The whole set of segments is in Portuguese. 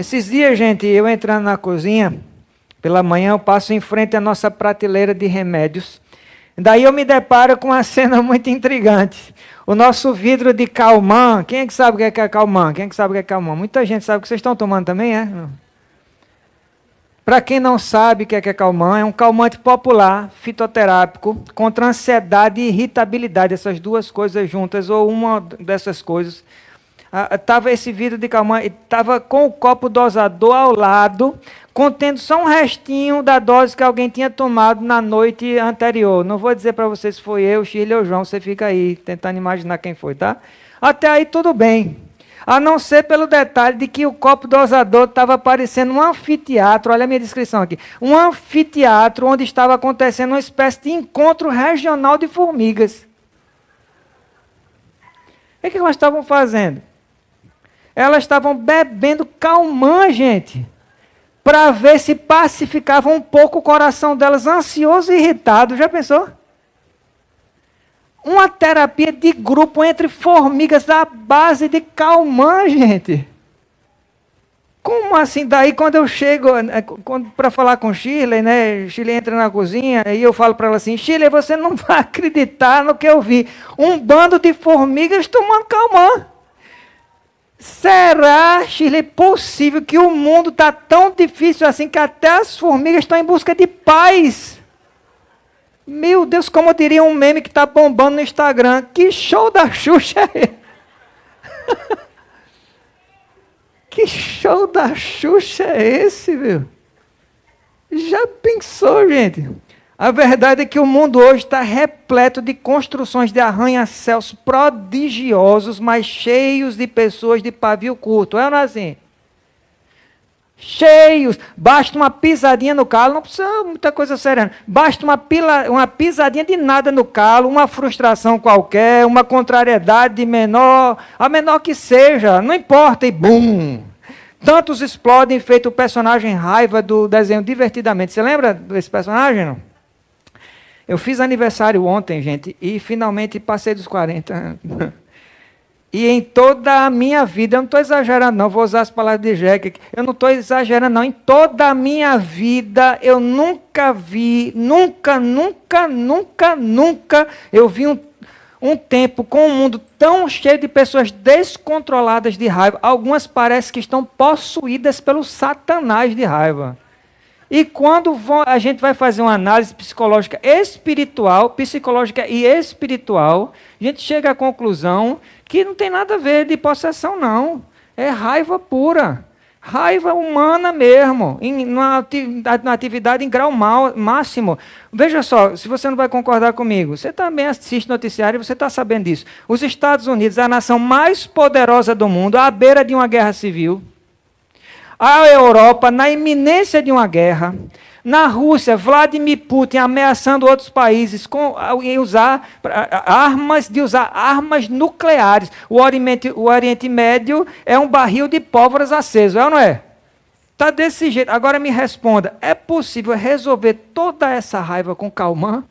Esses dias, gente, eu entrando na cozinha, pela manhã eu passo em frente à nossa prateleira de remédios. Daí eu me deparo com uma cena muito intrigante. O nosso vidro de Calman, quem é que sabe o que é Calman? Quem é que sabe o que é Calman? Muita gente sabe que vocês estão tomando também, é? Para quem não sabe o que é Calman, é um calmante popular, fitoterápico, contra ansiedade e irritabilidade, essas duas coisas juntas, ou uma dessas coisas. Estava esse vidro de Calman, estava com o copo dosador ao lado, contendo só um restinho da dose que alguém tinha tomado na noite anterior. Não vou dizer para vocês se foi eu, Shirley ou João, você fica aí tentando imaginar quem foi, tá? Até aí tudo bem. A não ser pelo detalhe de que o copo dosador estava parecendo um anfiteatro, olha a minha descrição aqui, um anfiteatro onde estava acontecendo uma espécie de encontro regional de formigas. O que elas estavam fazendo? Elas estavam bebendo Calman, gente, para ver se pacificava um pouco o coração delas, ansioso e irritado. Já pensou? Uma terapia de grupo entre formigas à base de Calman, gente. Como assim? Daí quando eu chego para falar com Shirley, né? Shirley entra na cozinha e eu falo para ela assim, Shirley, você não vai acreditar no que eu vi. Um bando de formigas tomando Calman. Será, Shirley, possível que o mundo está tão difícil assim que até as formigas estão em busca de paz? Meu Deus, como eu diria um meme que está bombando no Instagram. Que show da Xuxa é esse? Que show da Xuxa é esse, viu? Já pensou, gente? A verdade é que o mundo hoje está repleto de construções de arranha-céus prodigiosos, mas cheios de pessoas de pavio curto. É ou não é assim? Cheios, basta uma pisadinha no calo, não precisa muita coisa séria, basta uma pisadinha de nada no calo, uma frustração qualquer, uma contrariedade menor, a menor que seja, não importa, e bum! Tantos explodem, feito o personagem Raiva do desenho Divertidamente. Você lembra desse personagem, não? Eu fiz aniversário ontem, gente, e finalmente passei dos 40. E em toda a minha vida, eu não estou exagerando não, vou usar as palavras de Jack, eu não estou exagerando não, em toda a minha vida, eu nunca vi, nunca, eu vi um tempo com um mundo tão cheio de pessoas descontroladas de raiva, algumas parecem que estão possuídas pelo Satanás de raiva. E quando a gente vai fazer uma análise psicológica e espiritual, a gente chega à conclusão que não tem nada a ver de possessão, não. É raiva pura. Raiva humana mesmo, na atividade em grau máximo. Veja só, se você não vai concordar comigo, você também assiste noticiário e você está sabendo disso. Os Estados Unidos é a nação mais poderosa do mundo, à beira de uma guerra civil. A Europa, na iminência de uma guerra. Na Rússia, Vladimir Putin ameaçando outros países de usar armas nucleares. O Oriente Médio é um barril de pólvoras aceso, é ou não é? Está desse jeito. Agora me responda, é possível resolver toda essa raiva com Calman?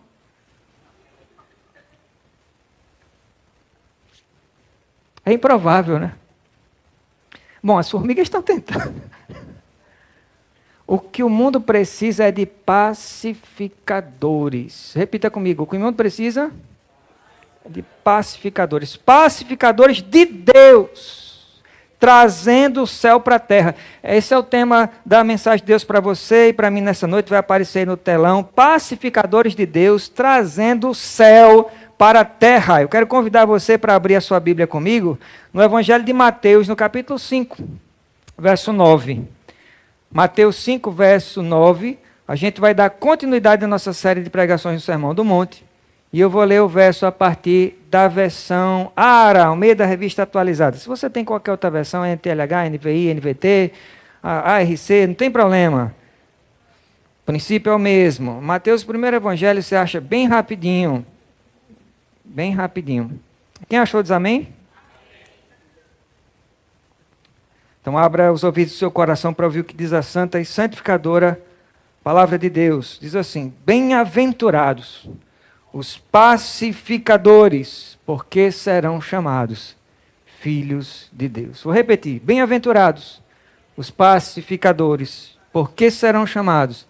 É improvável, né? Bom, as formigas estão tentando. O que o mundo precisa é de pacificadores. Repita comigo. O que o mundo precisa é de pacificadores. Pacificadores de Deus. Trazendo o céu para a terra. Esse é o tema da mensagem de Deus para você e para mim nessa noite. Vai aparecer no telão. Pacificadores de Deus. Trazendo o céu para a terra. Eu quero convidar você para abrir a sua Bíblia comigo. No Evangelho de Mateus, no capítulo 5, verso 9. Mateus 5, verso 9, a gente vai dar continuidade à nossa série de pregações no Sermão do Monte. E eu vou ler o verso a partir da versão ARA, ao meio da revista atualizada. Se você tem qualquer outra versão, NTLH, NVI, NVT, ARC, não tem problema. O princípio é o mesmo. Mateus, primeiro evangelho, você acha bem rapidinho. Bem rapidinho. Quem achou diz amém? Então abra os ouvidos do seu coração para ouvir o que diz a santa e santificadora palavra de Deus. Diz assim: bem-aventurados os pacificadores, porque serão chamados filhos de Deus. Vou repetir: bem-aventurados Os pacificadores. Por que serão chamados?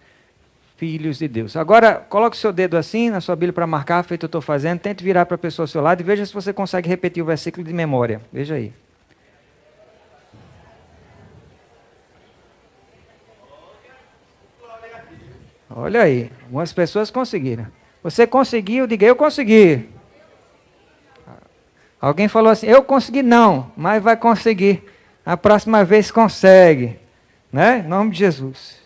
Filhos de Deus. Agora, coloque o seu dedo assim na sua Bíblia para marcar, feito eu estou fazendo. Tente virar para a pessoa ao seu lado e veja se você consegue repetir o versículo de memória. Veja aí. Olha aí, algumas pessoas conseguiram. Você conseguiu, diga eu consegui. Alguém falou assim, eu consegui não, mas vai conseguir. A próxima vez consegue. Né? Em nome de Jesus.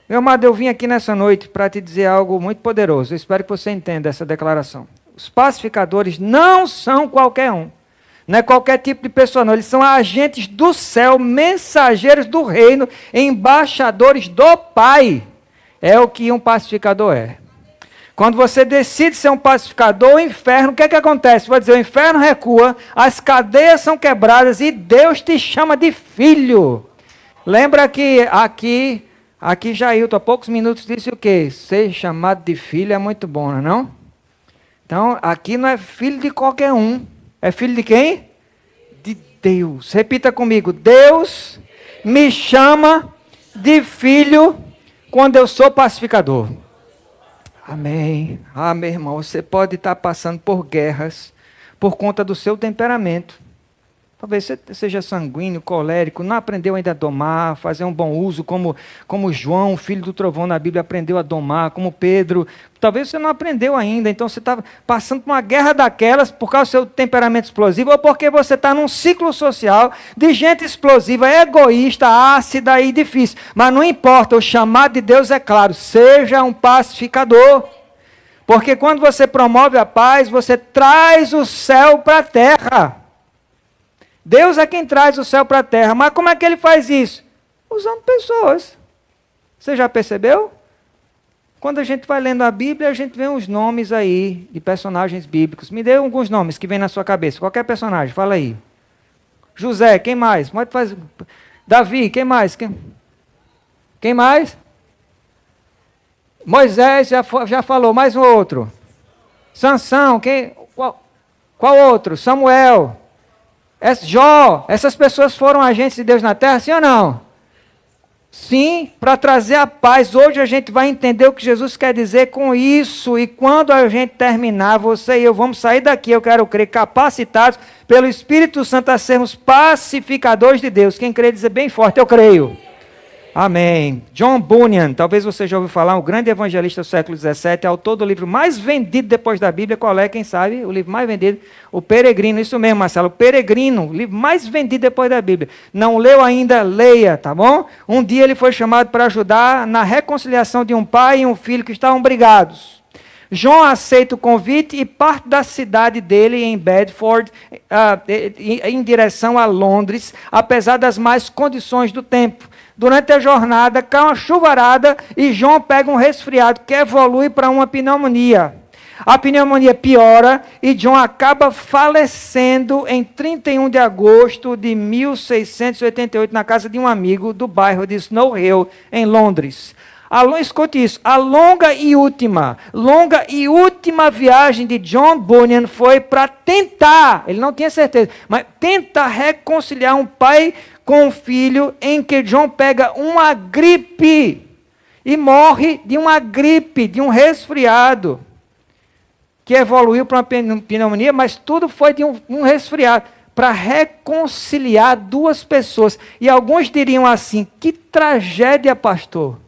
Meu amado, eu vim aqui nessa noite para te dizer algo muito poderoso. Eu espero que você entenda essa declaração. Os pacificadores não são qualquer um. Não é qualquer tipo de pessoa, não. Eles são agentes do céu, mensageiros do reino, embaixadores do Pai. É o que um pacificador é. Quando você decide ser um pacificador, o inferno, o que é que acontece? Vai dizer, o inferno recua, as cadeias são quebradas e Deus te chama de filho. Lembra que aqui Jailton, há poucos minutos, disse o quê? Ser chamado de filho é muito bom, não é não? Então, aqui não é filho de qualquer um. É filho de quem? De Deus. Repita comigo. Deus me chama de filho quando eu sou pacificador. Amém. Ah, meu irmão, você pode estar passando por guerras por conta do seu temperamento. Talvez você seja sanguíneo, colérico, não aprendeu ainda a domar, fazer um bom uso, como João, filho do trovão na Bíblia, aprendeu a domar, como Pedro. Talvez você não aprendeu ainda, então você está passando por uma guerra daquelas por causa do seu temperamento explosivo, ou porque você está num ciclo social de gente explosiva, egoísta, ácida e difícil. Mas não importa, o chamado de Deus é claro, seja um pacificador. Porque quando você promove a paz, você traz o céu para a terra. Deus é quem traz o céu para a terra. Mas como é que ele faz isso? Usando pessoas. Você já percebeu? Quando a gente vai lendo a Bíblia, a gente vê uns nomes aí de personagens bíblicos. Me dê alguns nomes que vem na sua cabeça. Qualquer personagem, fala aí. José, quem mais? Pode fazer. Davi, quem mais? Quem mais? Moisés, já falou. Mais um outro. Sansão, qual outro? Samuel. Jó, essas pessoas foram agentes de Deus na terra, sim ou não? Sim, para trazer a paz. Hoje a gente vai entender o que Jesus quer dizer com isso. E quando a gente terminar, você e eu vamos sair daqui, eu quero crer, capacitados pelo Espírito Santo a sermos pacificadores de Deus. Quem crê dizer bem forte, eu creio. Amém. John Bunyan, talvez você já ouviu falar, um grande evangelista do século XVII, autor do livro mais vendido depois da Bíblia. Qual é, quem sabe? O livro mais vendido, O Peregrino. Isso mesmo, Marcelo, O Peregrino, o livro mais vendido depois da Bíblia. Não leu ainda? Leia, tá bom? Um dia ele foi chamado para ajudar na reconciliação de um pai e um filho que estavam brigados. João aceita o convite e parte da cidade dele, em Bedford, em direção a Londres, apesar das más condições do tempo. Durante a jornada, cai uma chuvarada e João pega um resfriado que evolui para uma pneumonia. A pneumonia piora e John acaba falecendo em 31 de agosto de 1688 na casa de um amigo do bairro de Snow Hill, em Londres. Escute isso, a longa e última viagem de John Bunyan foi para tentar, ele não tinha certeza, mas tentar reconciliar um pai com um filho, em que John pega uma gripe e morre de uma gripe, de um resfriado, que evoluiu para uma pneumonia, mas tudo foi de um resfriado, para reconciliar duas pessoas. E alguns diriam assim, que tragédia, pastor.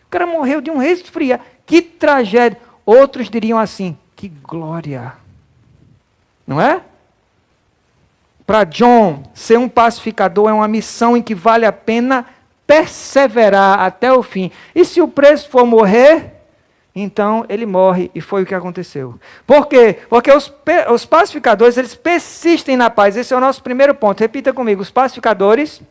O cara morreu de um resfriado, que tragédia. Outros diriam assim, que glória. Não é? Para John, ser um pacificador é uma missão em que vale a pena perseverar até o fim. E se o preço for morrer, então ele morre, e foi o que aconteceu. Por quê? Porque os pacificadores, eles persistem na paz. Esse é o nosso primeiro ponto. Repita comigo, os pacificadores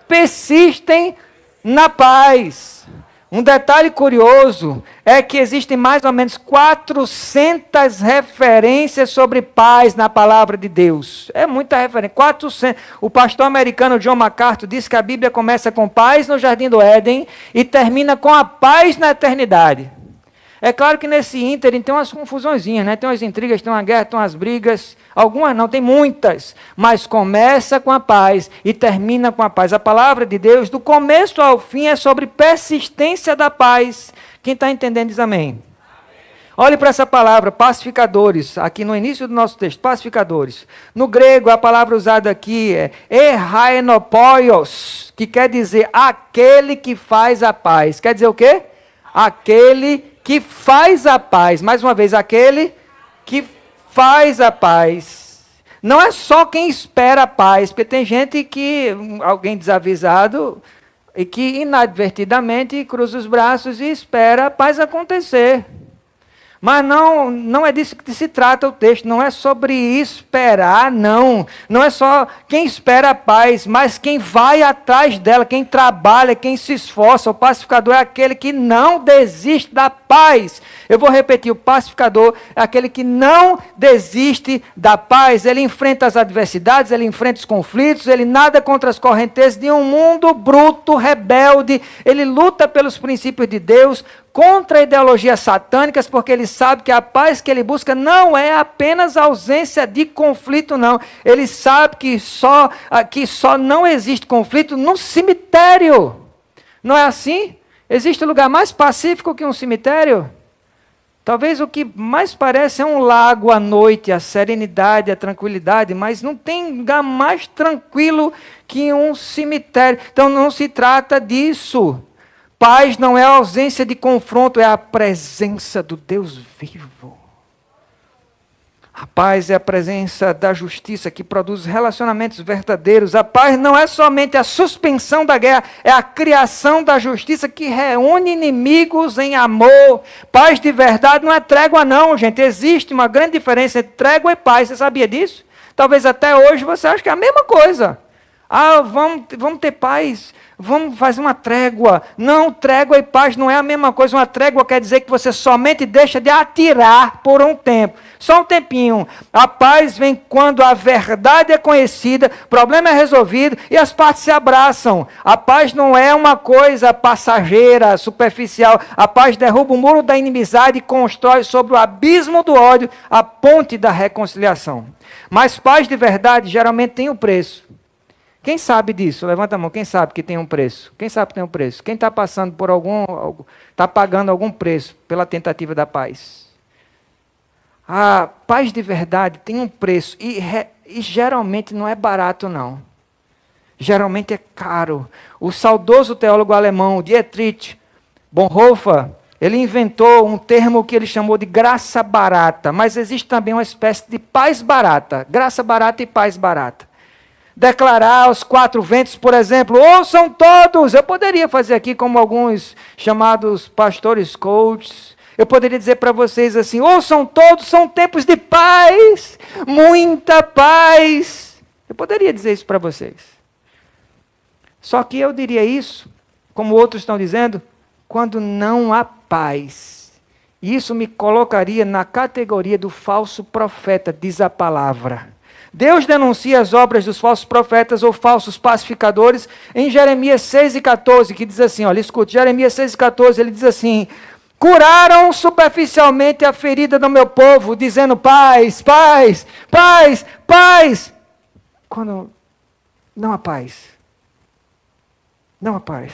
persistem na paz. Um detalhe curioso é que existem mais ou menos 400 referências sobre paz na palavra de Deus. É muita referência. 400. O pastor americano John MacArthur disse que a Bíblia começa com paz no Jardim do Éden e termina com a paz na eternidade. É claro que nesse ínterim tem umas confusõezinhas, né? Tem umas intrigas, tem uma guerra, tem umas brigas. Algumas não, tem muitas. Mas começa com a paz e termina com a paz. A palavra de Deus, do começo ao fim, é sobre persistência da paz. Quem está entendendo diz amém. Olhe para essa palavra, pacificadores, aqui no início do nosso texto, pacificadores. No grego, a palavra usada aqui é erraenopoios, que quer dizer aquele que faz a paz. Quer dizer o quê? Aquele que faz a paz. Mais uma vez, aquele que faz a paz. Não é só quem espera a paz, porque tem gente que, alguém desavisado, e que inadvertidamente cruza os braços e espera a paz acontecer. Mas não é disso que se trata o texto, não é sobre esperar, não. Não é só quem espera a paz, mas quem vai atrás dela, quem trabalha, quem se esforça. O pacificador é aquele que não desiste da paz. Eu vou repetir, o pacificador é aquele que não desiste da paz. Ele enfrenta as adversidades, ele enfrenta os conflitos, ele nada contra as correntezas de um mundo bruto, rebelde. Ele luta pelos princípios de Deus, contra ideologias satânicas, porque ele sabe que a paz que ele busca não é apenas ausência de conflito, não. Ele sabe que só não existe conflito no cemitério. Não é assim? Existe lugar mais pacífico que um cemitério? Talvez o que mais parece é um lago à noite, a serenidade, a tranquilidade, mas não tem lugar mais tranquilo que um cemitério. Então não se trata disso. Paz não é a ausência de confronto, é a presença do Deus vivo. A paz é a presença da justiça que produz relacionamentos verdadeiros. A paz não é somente a suspensão da guerra, é a criação da justiça que reúne inimigos em amor. Paz de verdade não é trégua não, gente. Existe uma grande diferença entre trégua e paz. Você sabia disso? Talvez até hoje você ache que é a mesma coisa. Ah, vamos ter paz, vamos fazer uma trégua. Não, trégua e paz não é a mesma coisa. Uma trégua quer dizer que você somente deixa de atirar por um tempo. Só um tempinho. A paz vem quando a verdade é conhecida, o problema é resolvido e as partes se abraçam. A paz não é uma coisa passageira, superficial. A paz derruba o muro da inimizade e constrói sobre o abismo do ódio a ponte da reconciliação. Mas paz de verdade geralmente tem um preço. Quem sabe disso? Levanta a mão. Quem sabe que tem um preço? Quem sabe que tem um preço? Quem está passando por está pagando algum preço pela tentativa da paz? A paz de verdade tem um preço e geralmente não é barato, não. Geralmente é caro. O saudoso teólogo alemão Dietrich Bonhoeffer, ele inventou um termo que ele chamou de graça barata, mas existe também uma espécie de paz barata. Graça barata e paz barata. Declarar aos quatro ventos, por exemplo, ouçam todos. Eu poderia fazer aqui como alguns chamados pastores coaches. Eu poderia dizer para vocês assim, ouçam todos, são tempos de paz, muita paz. Eu poderia dizer isso para vocês. Só que eu diria isso, como outros estão dizendo, quando não há paz. Isso me colocaria na categoria do falso profeta, diz a palavra. Deus denuncia as obras dos falsos profetas ou falsos pacificadores em Jeremias 6:14, que diz assim, olha, escute, Jeremias 6:14, ele diz assim, curaram superficialmente a ferida do meu povo, dizendo paz, paz, paz, paz. Quando não há paz. Não há paz.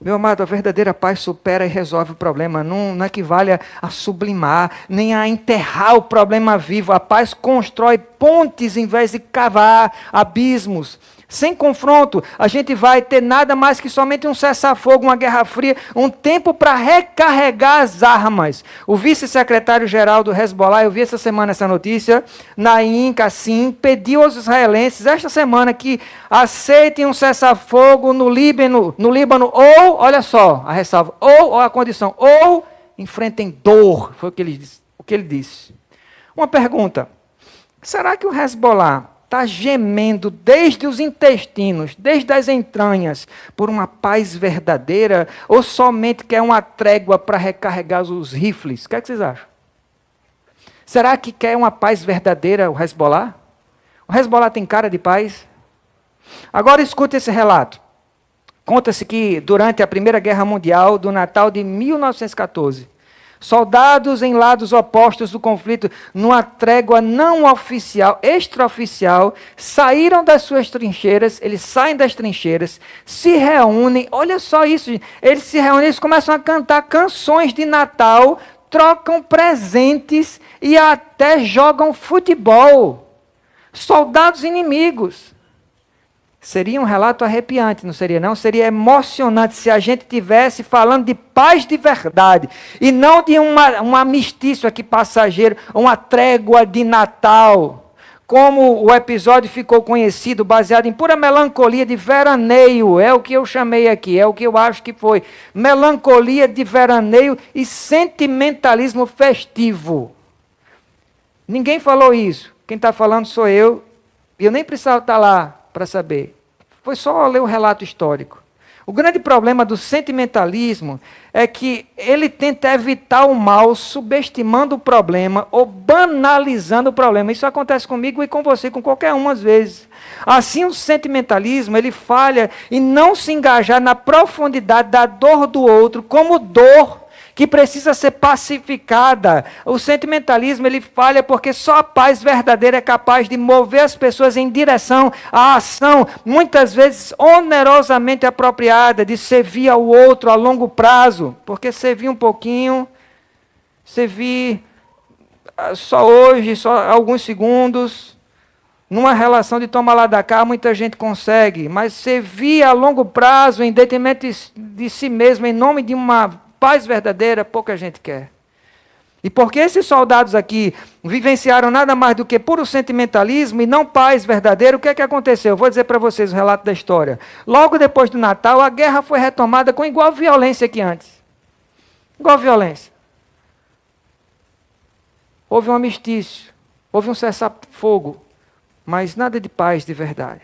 Meu amado, a verdadeira paz supera e resolve o problema. Não equivale a sublimar, nem a enterrar o problema vivo. A paz constrói pontes em vez de cavar abismos. Sem confronto, a gente vai ter nada mais que somente um cessar-fogo, uma guerra fria, um tempo para recarregar as armas. O vice-secretário-geral do Hezbollah, eu vi essa semana essa notícia, Naim Kassim, pediu aos israelenses esta semana que aceitem um cessar-fogo no Líbano, ou, olha só, a ressalva, ou a condição, ou enfrentem dor, foi o que ele disse. Uma pergunta, será que o Hezbollah está gemendo desde os intestinos, desde as entranhas, por uma paz verdadeira, ou somente quer uma trégua para recarregar os rifles? O que é que vocês acham? Será que quer uma paz verdadeira o Hezbollah? O Hezbollah tem cara de paz? Agora escute esse relato. Conta-se que durante a Primeira Guerra Mundial, do Natal de 1914, soldados em lados opostos do conflito, numa trégua não oficial, extraoficial, saíram das suas trincheiras, eles saem das trincheiras, se reúnem, olha só isso, eles se reúnem, eles começam a cantar canções de Natal, trocam presentes e até jogam futebol. Soldados inimigos. Seria um relato arrepiante, não seria não? Seria emocionante se a gente estivesse falando de paz de verdade, e não de um armistício aqui passageiro, uma trégua de Natal. Como o episódio ficou conhecido, baseado em pura melancolia de veraneio, é o que eu chamei aqui, é o que eu acho que foi. Melancolia de veraneio e sentimentalismo festivo. Ninguém falou isso. Quem está falando sou eu, e eu nem precisava estar lá para saber. Foi só ler o relato histórico. O grande problema do sentimentalismo é que ele tenta evitar o mal, subestimando o problema ou banalizando o problema. Isso acontece comigo e com você, com qualquer um às vezes. Assim, o sentimentalismo, ele falha em não se engajar na profundidade da dor do outro como dor que precisa ser pacificada. O sentimentalismo, ele falha porque só a paz verdadeira é capaz de mover as pessoas em direção à ação, muitas vezes onerosamente apropriada, de servir ao outro a longo prazo. Porque servir um pouquinho, servir só hoje, só alguns segundos, numa relação de toma lá da cá, muita gente consegue, mas servir a longo prazo, em detrimento de si mesmo, em nome de uma paz verdadeira, pouca gente quer. E porque esses soldados aqui vivenciaram nada mais do que puro sentimentalismo e não paz verdadeira, o que é que aconteceu? Vou dizer para vocês o relato da história. Logo depois do Natal, a guerra foi retomada com igual violência que antes. Igual violência. Houve um armistício, houve um cessar-fogo, mas nada de paz de verdade.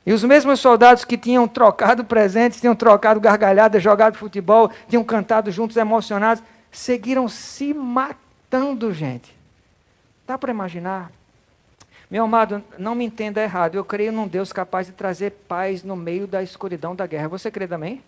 E os mesmos soldados que tinham trocado presentes, tinham trocado gargalhadas, jogado futebol, tinham cantado juntos, emocionados, seguiram se matando, gente. Dá para imaginar? Meu amado, não me entenda errado. Eu creio num Deus capaz de trazer paz no meio da escuridão da guerra. Você crê também?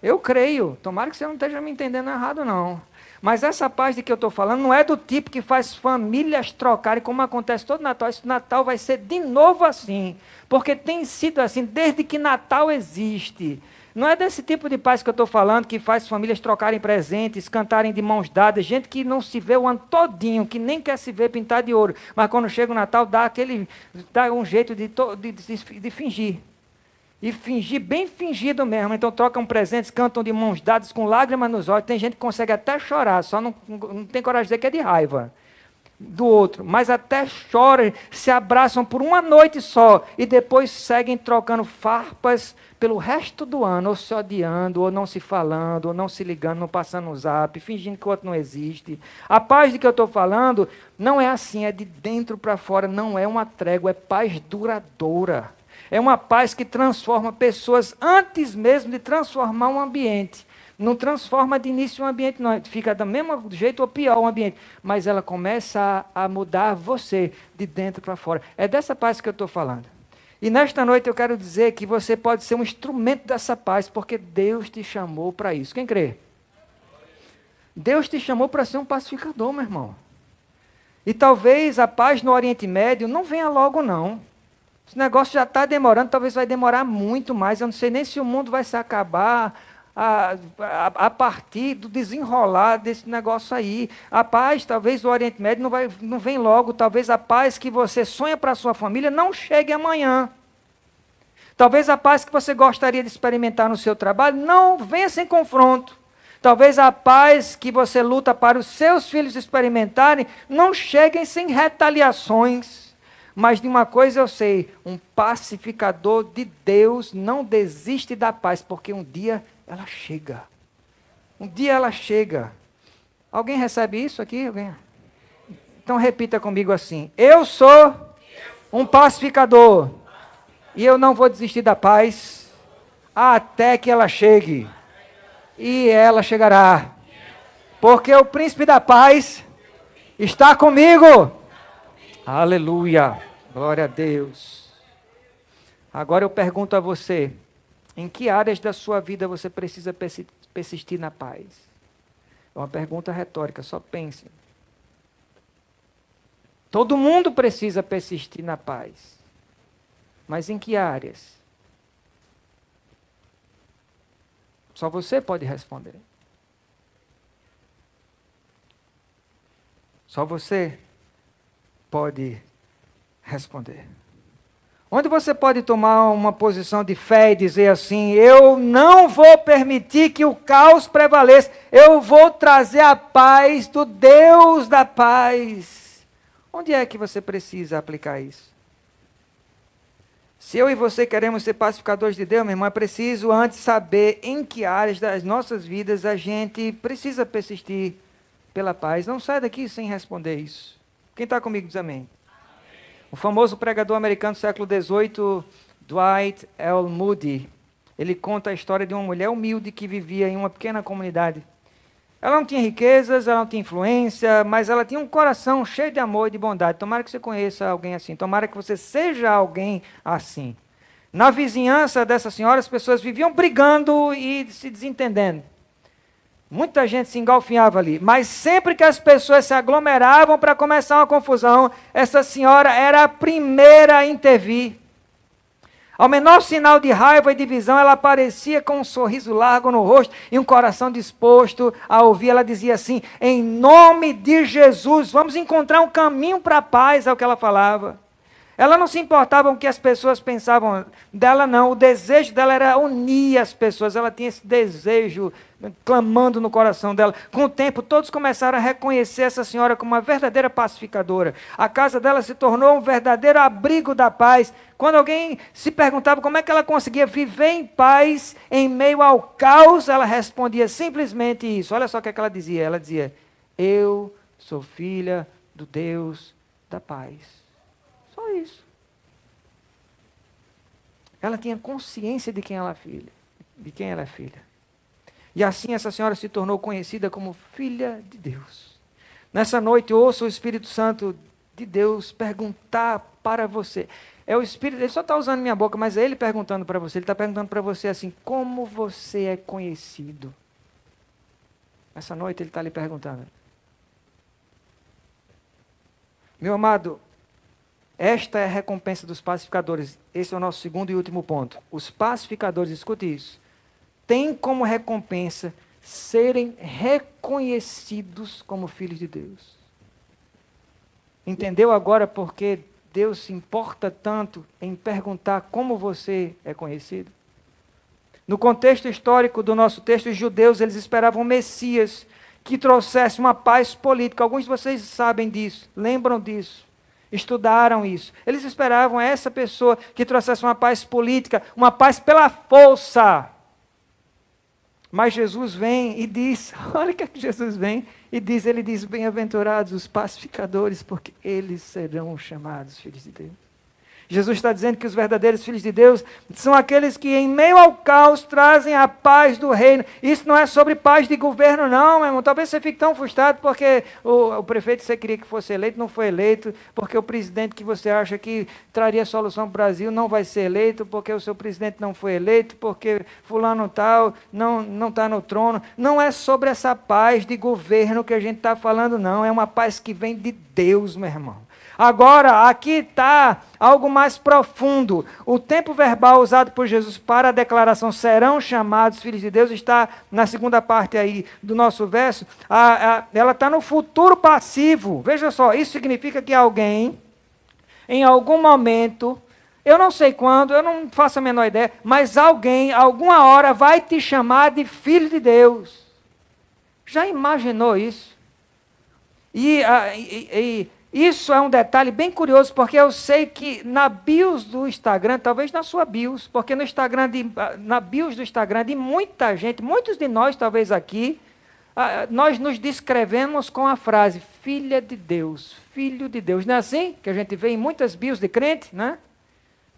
Eu creio. Tomara que você não esteja me entendendo errado, não. Mas essa paz de que eu estou falando não é do tipo que faz famílias trocarem, como acontece todo Natal. Esse Natal vai ser de novo assim. Porque tem sido assim desde que Natal existe. Não é desse tipo de paz que eu estou falando, que faz famílias trocarem presentes, cantarem de mãos dadas, gente que não se vê o ano todinho, que nem quer se ver pintar de ouro. Mas quando chega o Natal, dá um jeito de fingir. E fingir, bem fingido mesmo. Então trocam presentes, cantam de mãos dadas, com lágrimas nos olhos. Tem gente que consegue até chorar, só não tem coragem de dizer que é de raiva do outro. Mas até choram, se abraçam por uma noite só e depois seguem trocando farpas pelo resto do ano, ou se odiando, ou não se falando, ou não se ligando, não passando o zap, fingindo que o outro não existe. A paz de que eu estou falando não é assim, é de dentro para fora, não é uma trégua, é paz duradoura. É uma paz que transforma pessoas antes mesmo de transformar um ambiente. Não transforma de início um ambiente, não. Fica do mesmo jeito ou pior o ambiente. Mas ela começa a mudar você de dentro para fora. É dessa paz que eu estou falando. E nesta noite eu quero dizer que você pode ser um instrumento dessa paz, porque Deus te chamou para isso. Quem crê? Deus te chamou para ser um pacificador, meu irmão. E talvez a paz no Oriente Médio não venha logo, não. Esse negócio já está demorando, talvez vai demorar muito mais. Eu não sei nem se o mundo vai se acabar a partir do desenrolar desse negócio aí. A paz, talvez, do Oriente Médio não vem logo. Talvez a paz que você sonha para a sua família não chegue amanhã. Talvez a paz que você gostaria de experimentar no seu trabalho não venha sem confronto. Talvez a paz que você luta para os seus filhos experimentarem não chegue sem retaliações. Mas de uma coisa eu sei, um pacificador de Deus não desiste da paz, porque um dia ela chega. Um dia ela chega. Alguém recebe isso aqui? Alguém? Então repita comigo assim: eu sou um pacificador, e eu não vou desistir da paz até que ela chegue. E ela chegará. Porque o príncipe da paz está comigo. Aleluia. Glória a Deus. Agora eu pergunto a você, Em que áreas da sua vida você precisa persistir na paz? É uma pergunta retórica, só pense. Todo mundo precisa persistir na paz. Mas em que áreas? Só você pode responder. Só você pode responder. Onde você pode tomar uma posição de fé e dizer assim: eu não vou permitir que o caos prevaleça, eu vou trazer a paz do Deus da paz. Onde é que você precisa aplicar isso? Se eu e você queremos ser pacificadores de Deus, meu irmão, é preciso antes saber em que áreas das nossas vidas a gente precisa persistir pela paz. Não sai daqui sem responder isso. Quem está comigo diz amém. O famoso pregador americano do século XVIII, Dwight L. Moody, ele conta a história de uma mulher humilde que vivia em uma pequena comunidade. Ela não tinha riquezas, ela não tinha influência, mas ela tinha um coração cheio de amor e de bondade. Tomara que você conheça alguém assim, tomara que você seja alguém assim. Na vizinhança dessa senhora, as pessoas viviam brigando e se desentendendo. Muita gente se engalfinhava ali, mas sempre que as pessoas se aglomeravam para começar uma confusão, essa senhora era a primeira a intervir. Ao menor sinal de raiva e divisão, ela aparecia com um sorriso largo no rosto e um coração disposto a ouvir. Ela dizia assim: em nome de Jesus, vamos encontrar um caminho para a paz, é o que ela falava. Ela não se importava com o que as pessoas pensavam dela, não. O desejo dela era unir as pessoas. Ela tinha esse desejo clamando no coração dela. Com o tempo, todos começaram a reconhecer essa senhora como uma verdadeira pacificadora. A casa dela se tornou um verdadeiro abrigo da paz. Quando alguém se perguntava como é que ela conseguia viver em paz em meio ao caos, ela respondia simplesmente isso. Olha só o que ela dizia. Ela dizia: eu sou filha do Deus da paz. Só isso. Ela tinha consciência de quem ela é filha. E assim essa senhora se tornou conhecida como filha de Deus. Nessa noite, ouça o Espírito Santo de Deus perguntar para você. É o Espírito, ele só está usando minha boca, mas é ele perguntando para você. Ele está perguntando para você assim: como você é conhecido? Essa noite ele está lhe perguntando. Meu amado, esta é a recompensa dos pacificadores. Esse é o nosso segundo e último ponto. Os pacificadores, escute isso, têm como recompensa serem reconhecidos como filhos de Deus. Entendeu agora por que Deus se importa tanto em perguntar como você é conhecido? No contexto histórico do nosso texto, os judeus eles esperavam um Messias que trouxesse uma paz política. Alguns de vocês sabem disso, lembram disso. Estudaram isso. Eles esperavam essa pessoa que trouxesse uma paz política, uma paz pela força. Mas Jesus vem e diz, olha o que Jesus vem e diz, ele diz: bem-aventurados os pacificadores, porque eles serão chamados filhos de Deus. Jesus está dizendo que os verdadeiros filhos de Deus são aqueles que em meio ao caos trazem a paz do reino. Isso não é sobre paz de governo não, meu irmão. Talvez você fique tão frustrado porque o prefeito que você queria que fosse eleito não foi eleito, porque o presidente que você acha que traria solução para o Brasil não vai ser eleito, porque o seu presidente não foi eleito, porque fulano tal não está no trono. Não é sobre essa paz de governo que a gente está falando não, é uma paz que vem de Deus, meu irmão. Agora, aqui está algo mais profundo. O tempo verbal usado por Jesus para a declaração serão chamados filhos de Deus está na segunda parte aí do nosso verso. Ela está no futuro passivo. Veja só, isso significa que alguém, em algum momento, eu não sei quando, eu não faço a menor ideia, mas alguém, alguma hora, vai te chamar de filho de Deus. Já imaginou isso? Isso é um detalhe bem curioso, porque eu sei que na bios do Instagram, talvez na sua bios, porque na bios do Instagram de muita gente, muitos de nós talvez aqui, nós nos descrevemos com a frase filha de Deus, filho de Deus. Não é assim que a gente vê em muitas bios de crente, né?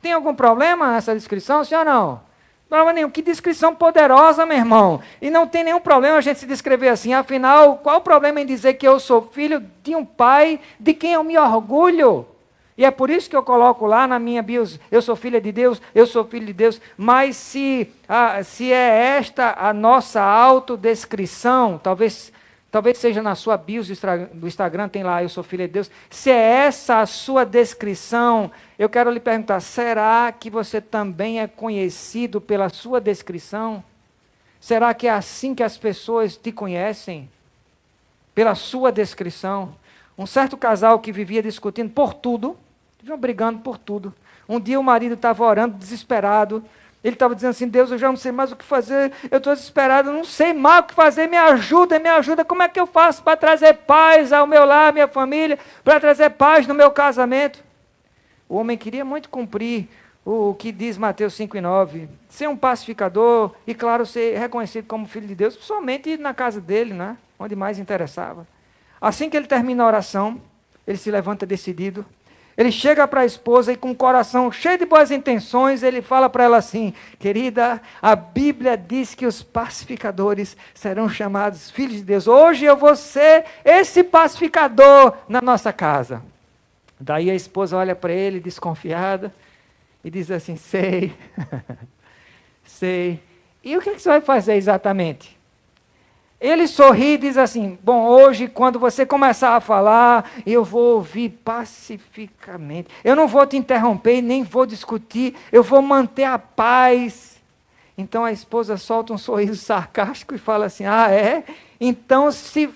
Tem algum problema nessa descrição, sim ou não? Problema nenhum. Que descrição poderosa, meu irmão. E não tem nenhum problema a gente se descrever assim. Afinal, qual o problema em dizer que eu sou filho de um pai de quem eu me orgulho? E é por isso que eu coloco lá na minha bio, eu sou filha de Deus, eu sou filho de Deus. Mas se é esta a nossa autodescrição, talvez seja na sua bio do Instagram, tem lá, eu sou filha de Deus. Se é essa a sua descrição, eu quero lhe perguntar, será que você também é conhecido pela sua descrição? Será que é assim que as pessoas te conhecem? Pela sua descrição? Um certo casal que vivia discutindo por tudo, viviam brigando por tudo. Um dia o marido estava orando, desesperado. Ele estava dizendo assim, Deus, eu já não sei mais o que fazer, eu estou desesperado, eu não sei mais o que fazer, me ajuda. Como é que eu faço para trazer paz ao meu lar, à minha família, para trazer paz no meu casamento? O homem queria muito cumprir o que diz Mateus 5:9, ser um pacificador e, claro, ser reconhecido como filho de Deus, somente na casa dele, né? Onde mais interessava. Assim que ele termina a oração, ele se levanta decidido, ele chega para a esposa e com o coração cheio de boas intenções, ele fala para ela assim, querida, a Bíblia diz que os pacificadores serão chamados filhos de Deus. Hoje eu vou ser esse pacificador na nossa casa. Daí a esposa olha para ele desconfiada e diz assim, sei. E o que você vai fazer exatamente? Ele sorri e diz assim, bom, hoje quando você começar a falar, eu vou ouvir pacificamente. Eu não vou te interromper, nem vou discutir, eu vou manter a paz. Então a esposa solta um sorriso sarcástico e fala assim, é? Então se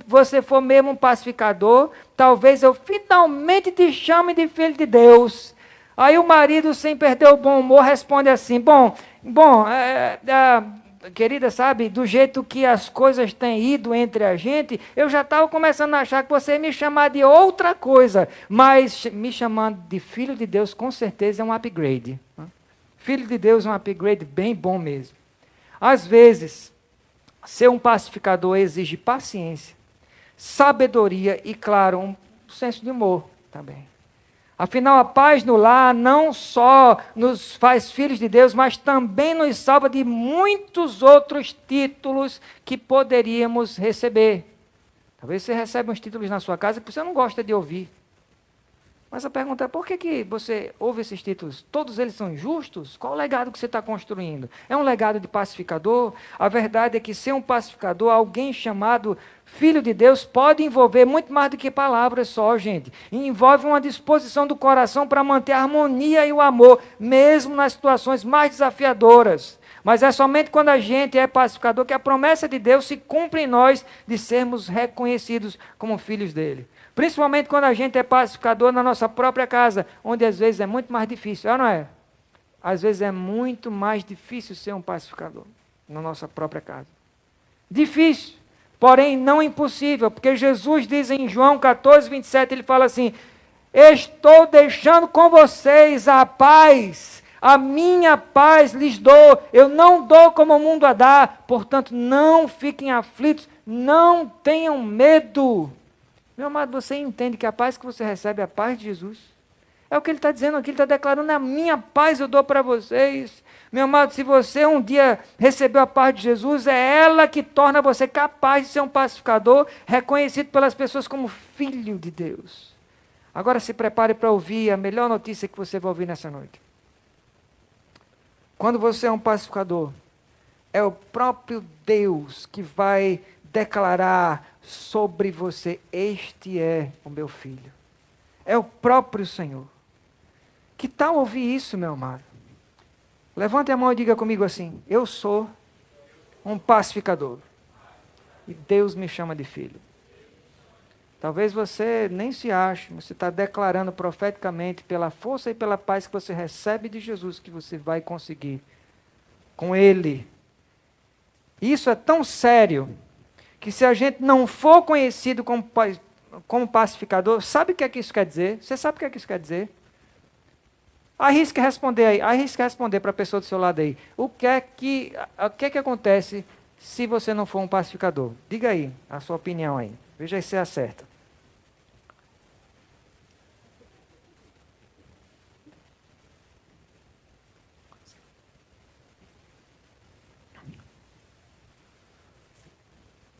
você for mesmo um pacificador, talvez eu finalmente te chame de filho de Deus. Aí o marido, sem perder o bom humor, responde assim, querida, sabe, do jeito que as coisas têm ido entre a gente, eu já estava começando a achar que você ia me chamar de outra coisa, mas me chamando de filho de Deus, com certeza é um upgrade. Filho de Deus é um upgrade bem bom mesmo. Às vezes, ser um pacificador exige paciência, sabedoria e, claro, um senso de humor também. Afinal, a paz no lar não só nos faz filhos de Deus, mas também nos salva de muitos outros títulos que poderíamos receber. Talvez você receba uns títulos na sua casa que você não gosta de ouvir. Mas a pergunta é, por que você ouve esses títulos? Todos eles são injustos? Qual o legado que você está construindo? É um legado de pacificador? A verdade é que ser um pacificador, alguém chamado filho de Deus, pode envolver muito mais do que palavras só, gente. Envolve uma disposição do coração para manter a harmonia e o amor, mesmo nas situações mais desafiadoras. Mas é somente quando a gente é pacificador que a promessa de Deus se cumpre em nós de sermos reconhecidos como filhos dele. Principalmente quando a gente é pacificador na nossa própria casa, onde às vezes é muito mais difícil, não é? Às vezes é muito mais difícil ser um pacificador na nossa própria casa. Difícil, porém não impossível, porque Jesus diz em João 14:27, ele fala assim, estou deixando com vocês a paz, a minha paz lhes dou, eu não dou como o mundo a dá, portanto não fiquem aflitos, não tenham medo. Meu amado, você entende que a paz que você recebe é a paz de Jesus? É o que ele está dizendo aqui, ele está declarando, a minha paz eu dou para vocês. Meu amado, se você um dia recebeu a paz de Jesus, é ela que torna você capaz de ser um pacificador, reconhecido pelas pessoas como filho de Deus. Agora se prepare para ouvir a melhor notícia que você vai ouvir nessa noite. Quando você é um pacificador, é o próprio Deus que vai declarar sobre você, este é o meu filho. É o próprio Senhor. Que tal ouvir isso, meu amado? Levante a mão e diga comigo assim, eu sou um pacificador. E Deus me chama de filho. Talvez você nem se ache, você está declarando profeticamente pela força e pela paz que você recebe de Jesus, que você vai conseguir com Ele. Isso é tão sério, que se a gente não for conhecido como pacificador, sabe o que é que isso quer dizer? Você sabe o que é que isso quer dizer? Arrisque responder aí, arrisque responder para a pessoa do seu lado aí. O que é que acontece se você não for um pacificador? Diga aí a sua opinião aí, veja se você acerta.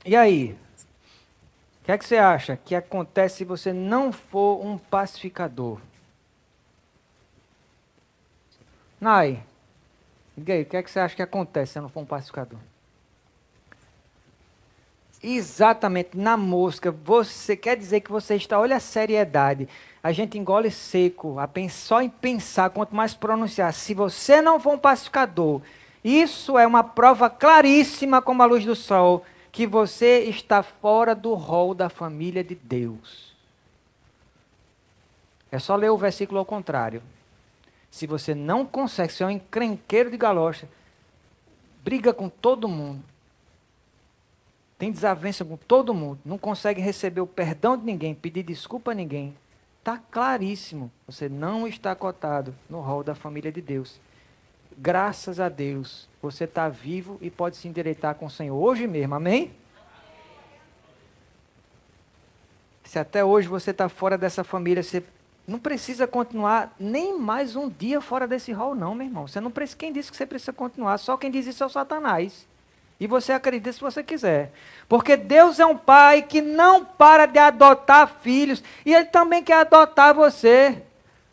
E aí? O que é que você acha que acontece se você não for um pacificador? Nai, diga aí, o que é que você acha que acontece se eu não for um pacificador? Exatamente, na mosca, você quer dizer que você está, olha a seriedade, a gente engole seco, só em pensar, quanto mais pronunciar, se você não for um pacificador, isso é uma prova claríssima como a luz do sol, que você está fora do rol da família de Deus. É só ler o versículo ao contrário. Se você não consegue, se é um encrenqueiro de galocha, briga com todo mundo, tem desavença com todo mundo, não consegue receber o perdão de ninguém, pedir desculpa a ninguém, está claríssimo, você não está cotado no rol da família de Deus. Graças a Deus, você está vivo e pode se endireitar com o Senhor hoje mesmo, amém? Se até hoje você está fora dessa família, você não precisa continuar nem mais um dia fora desse rol não, meu irmão. Você não precisa, quem disse que você precisa continuar? Só quem diz isso é o Satanás. E você acredita se você quiser. Porque Deus é um pai que não para de adotar filhos. E Ele também quer adotar você.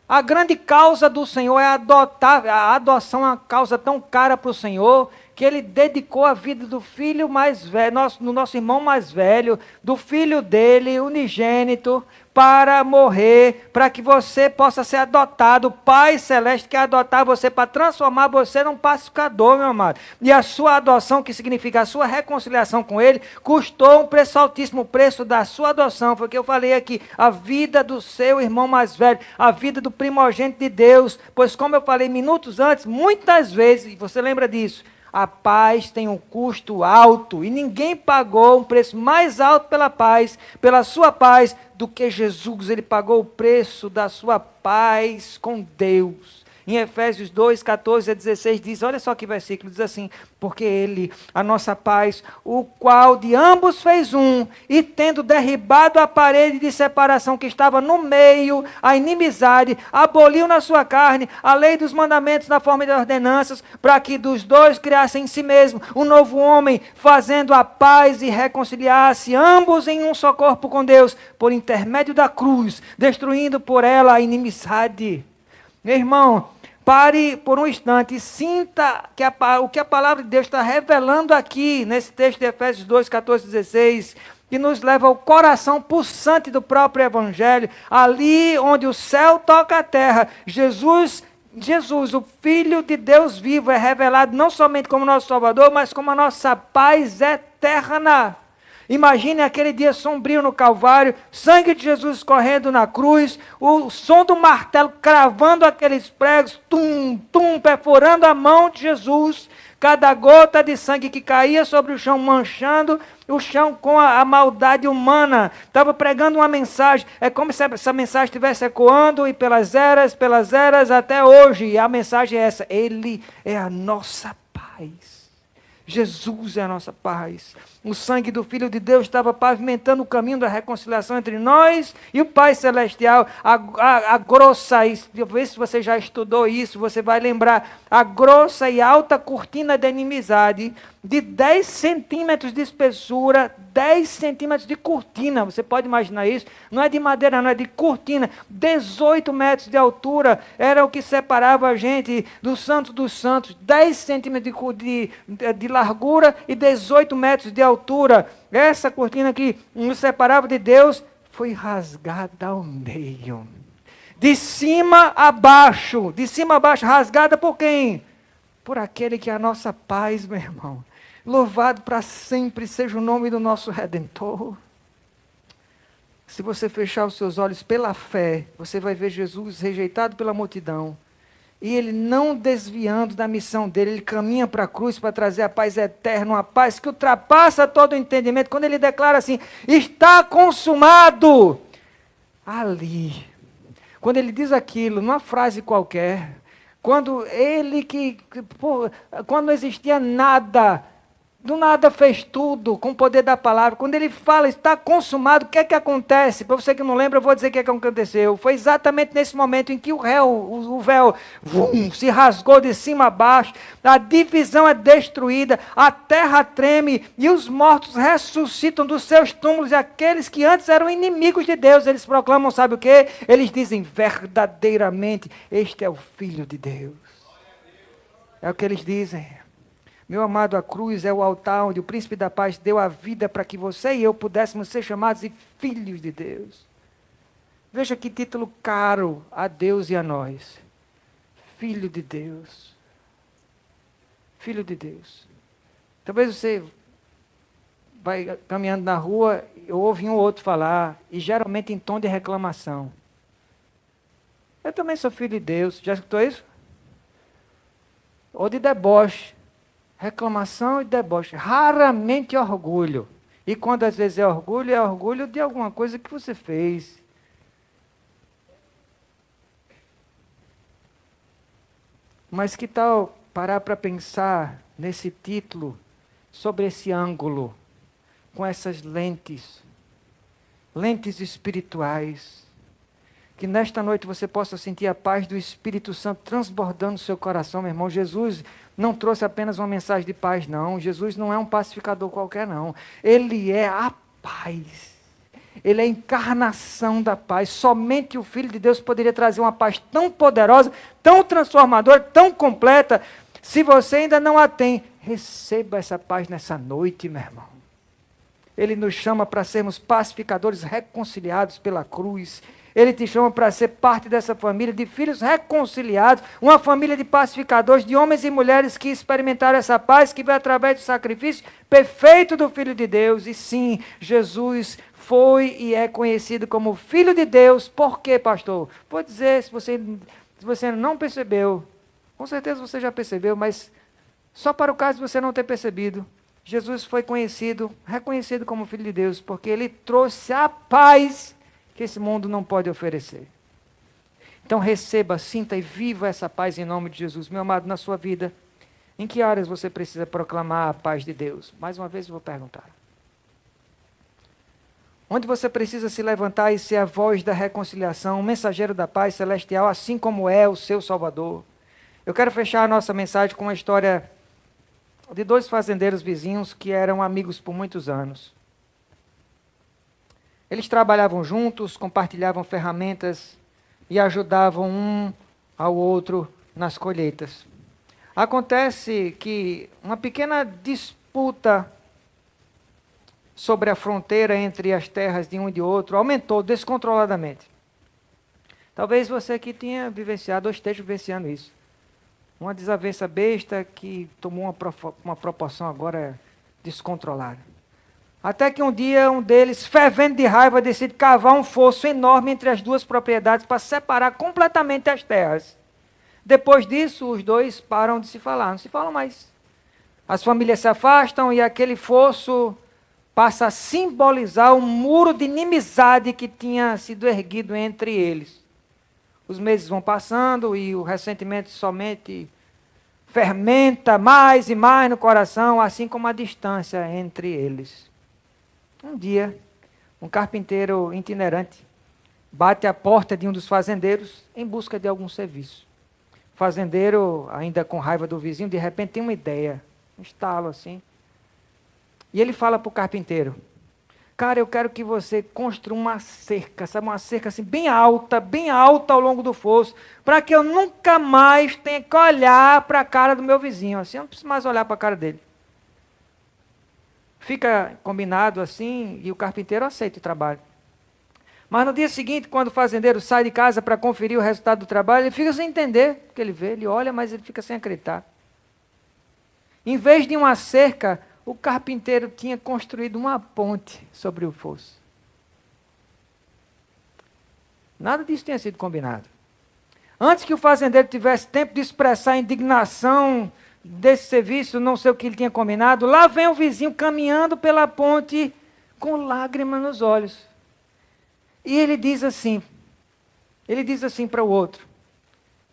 A grande causa do Senhor é adotar. A adoção é uma causa tão cara para o Senhor, que Ele dedicou a vida do filho mais velho, do nosso irmão mais velho, do filho dele, unigênito, para morrer, para que você possa ser adotado. O Pai Celeste quer adotar você para transformar você num pacificador, meu amado. E a sua adoção, que significa a sua reconciliação com Ele, custou um preço altíssimo, o preço da sua adoção. Foi o que eu falei aqui, a vida do seu irmão mais velho, a vida do primogênito de Deus. Pois como eu falei minutos antes, muitas vezes, e você lembra disso, a paz tem um custo alto e ninguém pagou um preço mais alto pela paz, pela sua paz, do que Jesus. Ele pagou o preço da sua paz com Deus. Em Efésios 2, 14 a 16 diz, olha só que versículo, diz assim, porque Ele, a nossa paz, o qual de ambos fez um, e tendo derribado a parede de separação que estava no meio, a inimizade, aboliu na sua carne a lei dos mandamentos na forma de ordenanças, para que dos dois criassem em si mesmo um novo homem, fazendo a paz e reconciliasse ambos em um só corpo com Deus, por intermédio da cruz, destruindo por ela a inimizade. Meu irmão, pare por um instante e sinta que o que a palavra de Deus está revelando aqui, nesse texto de Efésios 2, 14 e 16, que nos leva ao coração pulsante do próprio Evangelho, ali onde o céu toca a terra. Jesus, o Filho de Deus vivo, é revelado não somente como nosso Salvador, mas como a nossa paz eterna. Imagine aquele dia sombrio no Calvário, sangue de Jesus correndo na cruz, o som do martelo cravando aqueles pregos, tum, tum, perfurando a mão de Jesus, cada gota de sangue que caía sobre o chão, manchando o chão com a maldade humana. Estava pregando uma mensagem, é como se essa mensagem estivesse ecoando e pelas eras até hoje. E a mensagem é essa: Ele é a nossa paz. Jesus é a nossa paz. O sangue do Filho de Deus estava pavimentando o caminho da reconciliação entre nós e o Pai Celestial. A grossa, vê se você já estudou isso, você vai lembrar, a grossa e alta cortina de inimizade, de 10 centímetros de espessura, 10 centímetros de cortina, você pode imaginar isso? Não é de madeira, não, é de cortina, 18 metros de altura, era o que separava a gente do Santo dos Santos, 10 centímetros de largura e 18 metros de altura. Essa cortina que nos separava de Deus foi rasgada ao meio. De cima a baixo, rasgada por quem? Por aquele que é a nossa paz, meu irmão. Louvado para sempre seja o nome do nosso Redentor. Se você fechar os seus olhos pela fé, você vai ver Jesus rejeitado pela multidão. E ele não desviando da missão dele, ele caminha para a cruz para trazer a paz eterna, uma paz que ultrapassa todo o entendimento. Quando ele declara assim, está consumado, ali, quando ele diz aquilo, numa frase qualquer, quando quando não existia nada, do nada fez tudo com o poder da palavra. Quando ele fala, está consumado, o que é que acontece? Para você que não lembra, eu vou dizer o que é que aconteceu. Foi exatamente nesse momento em que o véu se rasgou de cima a baixo, a divisão é destruída, a terra treme e os mortos ressuscitam dos seus túmulos. E aqueles que antes eram inimigos de Deus, eles proclamam, sabe o quê? Eles dizem verdadeiramente, este é o Filho de Deus. É o que eles dizem. Meu amado, a cruz é o altar onde o príncipe da paz deu a vida para que você e eu pudéssemos ser chamados de filhos de Deus. Veja que título caro a Deus e a nós. Filho de Deus. Filho de Deus. Talvez você vai caminhando na rua e ouve um ou outro falar, e geralmente em tom de reclamação. Eu também sou filho de Deus. Já escutou isso? Ou de deboche. Reclamação e deboche. Raramente orgulho. E quando às vezes é orgulho de alguma coisa que você fez. Mas que tal parar para pensar nesse título, sobre esse ângulo, com essas lentes espirituais. Que nesta noite você possa sentir a paz do Espírito Santo transbordando no seu coração, meu irmão. Jesus não trouxe apenas uma mensagem de paz, não. Jesus não é um pacificador qualquer, não. Ele é a paz. Ele é a encarnação da paz. Somente o Filho de Deus poderia trazer uma paz tão poderosa, tão transformadora, tão completa. Se você ainda não a tem, receba essa paz nessa noite, meu irmão. Ele nos chama para sermos pacificadores reconciliados pela cruz. Ele te chama para ser parte dessa família de filhos reconciliados, uma família de pacificadores, de homens e mulheres que experimentaram essa paz, que veio através do sacrifício perfeito do Filho de Deus. E sim, Jesus foi e é conhecido como Filho de Deus. Por quê, pastor? Vou dizer, se você não percebeu, com certeza você já percebeu, mas só para o caso de você não ter percebido, Jesus foi reconhecido como Filho de Deus, porque Ele trouxe a paz que esse mundo não pode oferecer. Então receba, sinta e viva essa paz em nome de Jesus. Meu amado, na sua vida, em que áreas você precisa proclamar a paz de Deus? Mais uma vez eu vou perguntar. Onde você precisa se levantar e ser a voz da reconciliação, um mensageiro da paz celestial, assim como é o seu Salvador. Eu quero fechar a nossa mensagem com uma história de dois fazendeiros vizinhos que eram amigos por muitos anos. Eles trabalhavam juntos, compartilhavam ferramentas e ajudavam um ao outro nas colheitas. Acontece que uma pequena disputa sobre a fronteira entre as terras de um e de outro aumentou descontroladamente. Talvez você que tenha vivenciado ou esteja vivenciando isso. Uma desavença besta que tomou uma proporção agora descontrolada. Até que um dia um deles, fervendo de raiva, decide cavar um fosso enorme entre as duas propriedades para separar completamente as terras. Depois disso, os dois param de se falar, não se falam mais. As famílias se afastam e aquele fosso passa a simbolizar um muro de inimizade que tinha sido erguido entre eles. Os meses vão passando e o ressentimento somente fermenta mais e mais no coração, assim como a distância entre eles. Um dia, um carpinteiro itinerante bate à porta de um dos fazendeiros em busca de algum serviço. O fazendeiro, ainda com raiva do vizinho, de repente tem uma ideia, um estalo assim. E ele fala para o carpinteiro: cara, eu quero que você construa uma cerca, sabe, uma cerca assim bem alta ao longo do fosso, para que eu nunca mais tenha que olhar para a cara do meu vizinho, assim, eu não preciso mais olhar para a cara dele. Fica combinado assim e o carpinteiro aceita o trabalho. Mas no dia seguinte, quando o fazendeiro sai de casa para conferir o resultado do trabalho, ele fica sem entender o que ele vê, ele olha, mas ele fica sem acreditar. Em vez de uma cerca, o carpinteiro tinha construído uma ponte sobre o fosso. Nada disso tinha sido combinado. Antes que o fazendeiro tivesse tempo de expressar a indignação desse serviço, não sei o que ele tinha combinado, lá vem o vizinho caminhando pela ponte com lágrimas nos olhos. E ele diz assim para o outro,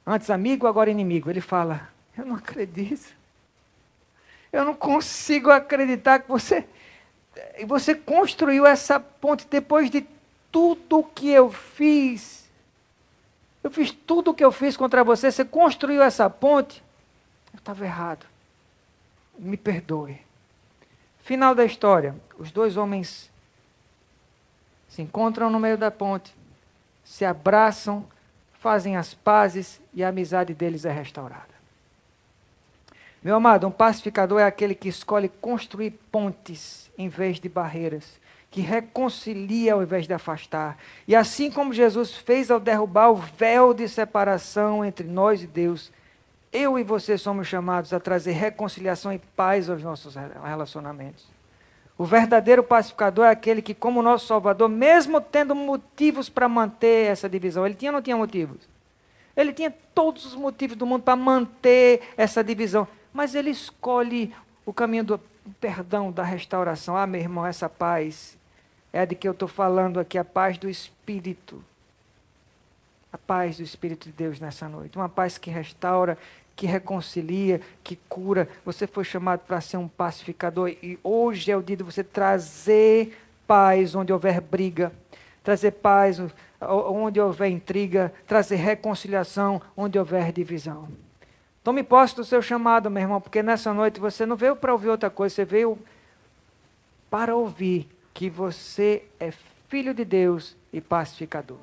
antes amigo, agora inimigo, ele fala: eu não acredito. Eu não consigo acreditar que você construiu essa ponte depois de tudo que eu fiz. Eu fiz tudo o que eu fiz contra você, você construiu essa ponte. Eu estava errado. Me perdoe. Final da história. Os dois homens se encontram no meio da ponte, se abraçam, fazem as pazes e a amizade deles é restaurada. Meu amado, um pacificador é aquele que escolhe construir pontes em vez de barreiras, que reconcilia ao invés de afastar. E assim como Jesus fez ao derrubar o véu de separação entre nós e Deus, eu e você somos chamados a trazer reconciliação e paz aos nossos relacionamentos. O verdadeiro pacificador é aquele que, como nosso Salvador, mesmo tendo motivos para manter essa divisão, ele tinha ou não tinha motivos? Ele tinha todos os motivos do mundo para manter essa divisão, mas ele escolhe o caminho do perdão, da restauração. Ah, meu irmão, essa paz é a de que eu estou falando aqui, a paz do Espírito. A paz do Espírito de Deus nessa noite. Uma paz que restaura, que reconcilia, que cura. Você foi chamado para ser um pacificador e hoje é o dia de você trazer paz onde houver briga, trazer paz onde houver intriga, trazer reconciliação onde houver divisão. Tome posse do seu chamado, meu irmão, porque nessa noite você não veio para ouvir outra coisa, você veio para ouvir que você é filho de Deus e pacificador.